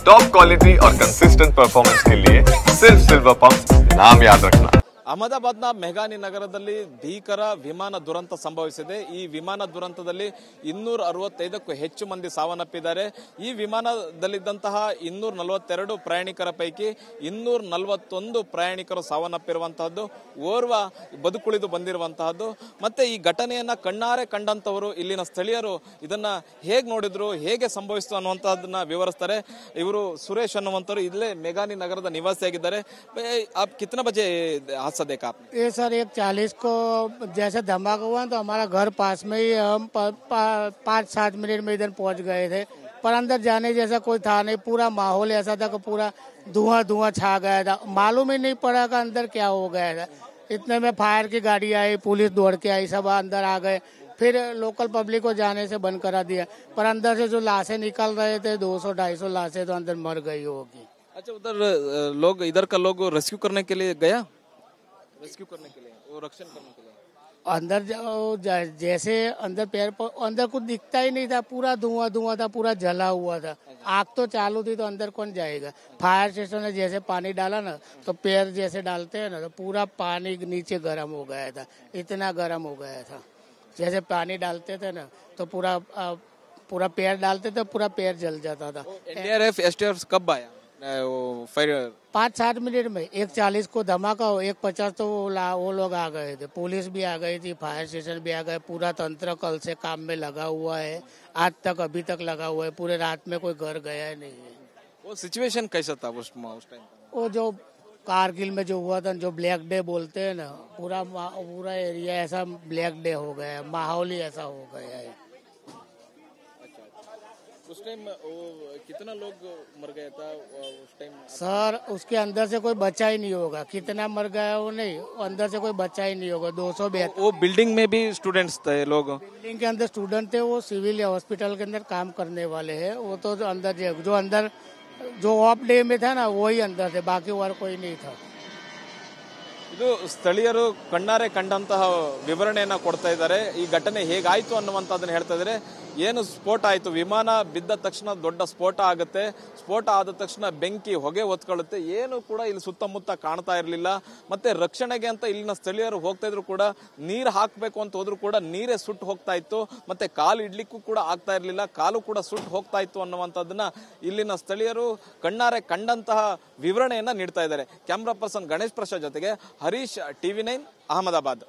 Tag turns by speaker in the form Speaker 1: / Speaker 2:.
Speaker 1: Top quality और consistent performance के लिए सिर्फ सिल्वर पंप नाम याद रखना।
Speaker 2: ಅಹಮದಾಬಾದ್ನ ಮೆಹಗಾನಿ ನಗರದಲ್ಲಿ ಭೀಕರ ವಿಮಾನ ದುರಂತ ಸಂಭವಿಸಿದೆ. ಈ ವಿಮಾನ ದುರಂತದಲ್ಲಿ 265ಕ್ಕೂ ಹೆಚ್ಚು ಮಂದಿ ಸಾವನ್ನಪ್ಪಿದ್ದಾರೆ. ಈ ವಿಮಾನದಲ್ಲಿದ್ದಂತಹ 242 ಪ್ರಯಾಣಿಕರ ಪೈಕಿ 241 ಪ್ರಯಾಣಿಕರು ಸಾವನ್ನಪ್ಪಿರುವಂತಹದ್ದು, ಓರ್ವ ಬದುಕುಳಿದು ಬಂದಿರುವಂತಹದ್ದು. ಮತ್ತೆ ಈ ಘಟನೆಯನ್ನ ಕಣ್ಣಾರೆ ಕಂಡಂತವರು ಇಲ್ಲಿನ ಸ್ಥಳೀಯರು ಇದನ್ನ ಹೇಗೆ ನೋಡಿದ್ರು, ಹೇಗೆ ಸಂಭವಿಸಿತು ಅನ್ನುವಂತಹದನ್ನ ವಿವರಿಸ್ತಾರೆ. ಇವರು ಸುರೇಶ್ ಅನ್ನುವಂತವರು ಇಲ್ಲೇ ಮೆಹಗಾನಿ ನಗರದ ನಿವಾಸಿಯಾಗಿದ್ದಾರೆ. आप कितना बजे हादसा देखा आपने?
Speaker 3: ये सर 1:40 को जैसे धमाका हुआ तो हमारा घर पास में ही, हम 5-7 मिनट में इधर पहुंच गए थे, पर अंदर जाने जैसा कोई था नहीं। पूरा माहौल ऐसा था कि पूरा धुआं छा गया था, मालूम ही नहीं पड़ा कि अंदर क्या हो गया था। इतने में फायर की गाड़ी आई, पुलिस दौड़ के आई, सब अंदर आ गए। फिर लोकल पब्लिक को जाने से बंद करा दिया, पर अंदर से जो लाशें निकल रहे थे 200-250 लाशें तो अंदर मर गई होगी।
Speaker 2: अच्छा, उधर लोग, इधर का लोग रेस्क्यू करने के लिए गया, रेस्क्यू करने के लिए, वो रक्षण करने के लिए
Speaker 3: अंदर जैसे अंदर पैर पर अंदर कुछ दिखता ही नहीं था, पूरा धुआं था, पूरा जला हुआ था। आग तो चालू थी तो अंदर कौन जाएगा। फायर स्टेशन ने जैसे पानी डाला ना तो पैर जैसे डालते हैं ना तो पूरा पानी नीचे गर्म हो गया था, इतना गर्म हो गया था। जैसे पानी डालते थे ना तो पूरा पैर डालते थे, पूरा पैर जल जाता था।
Speaker 2: एनडीआरएफ एसटीएफ कब आया? वो फायर
Speaker 3: 5-7 मिनट में 1:40 को धमाका हो, 1:50 तो वो लोग आ गए थे, पुलिस भी आ गई थी, फायर स्टेशन भी आ गए। पूरा तंत्र कल से काम में लगा हुआ है, आज तक अभी तक लगा हुआ है, पूरे रात में कोई घर गया नहीं है।
Speaker 2: वो सिचुएशन कैसा था उस टाइम?
Speaker 3: वो जो कारगिल में जो हुआ था, जो ब्लैक डे बोलते हैं ना, पूरा एरिया ऐसा ब्लैक डे हो गया है, माहौल ही ऐसा हो गया है।
Speaker 2: उस टाइम कितना लोग मर गया था उस टाइम?
Speaker 3: सर उसके अंदर से कोई बचा ही नहीं होगा, कितना मर गया वो नहीं, अंदर से कोई बचा ही नहीं होगा। 272
Speaker 2: वो बिल्डिंग में भी स्टूडेंट्स थे लोग?
Speaker 3: बिल्डिंग के अंदर स्टूडेंट थे, वो सिविल या हॉस्पिटल के अंदर काम करने वाले हैं। वो तो अंदर जो ऑफ डे में था ना वही अंदर थे, बाकी और कोई नहीं था।
Speaker 2: ಇದು ಸ್ಥಳೀಯರು ಕಣ್ಣಾರೆ ಕಂಡಂತಹ ವಿವರಣೆಯನ್ನ ಕೊಡ್ತಾ ಇದ್ದಾರೆ. ಈ ಘಟನೆ ಹೇಗಾಯ್ತು ಅನ್ನುವಂಥದ್ದನ್ನ ಹೇಳ್ತಾ ಇದ್ದಾರೆ. ಏನು ಸ್ಫೋಟ ಆಯ್ತು, ವಿಮಾನ ಬಿದ್ದ ತಕ್ಷಣ ದೊಡ್ಡ ಸ್ಫೋಟ ಆಗುತ್ತೆ, ಸ್ಫೋಟ ಆದ ತಕ್ಷಣ ಬೆಂಕಿ ಹೊಗೆ ಹೊತ್ಕೊಳ್ಳುತ್ತೆ, ಏನು ಕೂಡ ಇಲ್ಲಿ ಸುತ್ತಮುತ್ತ ಕಾಣ್ತಾ ಇರಲಿಲ್ಲ. ಮತ್ತೆ ರಕ್ಷಣೆಗೆ ಅಂತ ಇಲ್ಲಿನ ಸ್ಥಳೀಯರು ಹೋಗ್ತಾ ಇದ್ರು ಕೂಡ ನೀರು ಹಾಕಬೇಕು ಅಂತ ಹೋದ್ರು ಕೂಡ ನೀರೇ ಸುಟ್ಟು ಹೋಗ್ತಾ ಇತ್ತು, ಮತ್ತೆ ಕಾಲು ಇಡ್ಲಿಕ್ಕೂ ಕೂಡ ಆಗ್ತಾ ಇರಲಿಲ್ಲ, ಕಾಲು ಕೂಡ ಸುಟ್ಟು ಹೋಗ್ತಾ ಇತ್ತು ಅನ್ನುವಂಥದ್ದನ್ನ ಇಲ್ಲಿನ ಸ್ಥಳೀಯರು ಕಣ್ಣಾರೆ ಕಂಡಂತಹ ವಿವರಣೆಯನ್ನ ನೀಡ್ತಾ ಇದ್ದಾರೆ. ಕ್ಯಾಮ್ರಾ ಪರ್ಸನ್ ಗಣೇಶ್ ಪ್ರಸಾದ್ ಜೊತೆಗೆ ಹರೀಶ್, TV9 ಅಹಮದಾಬಾದ್.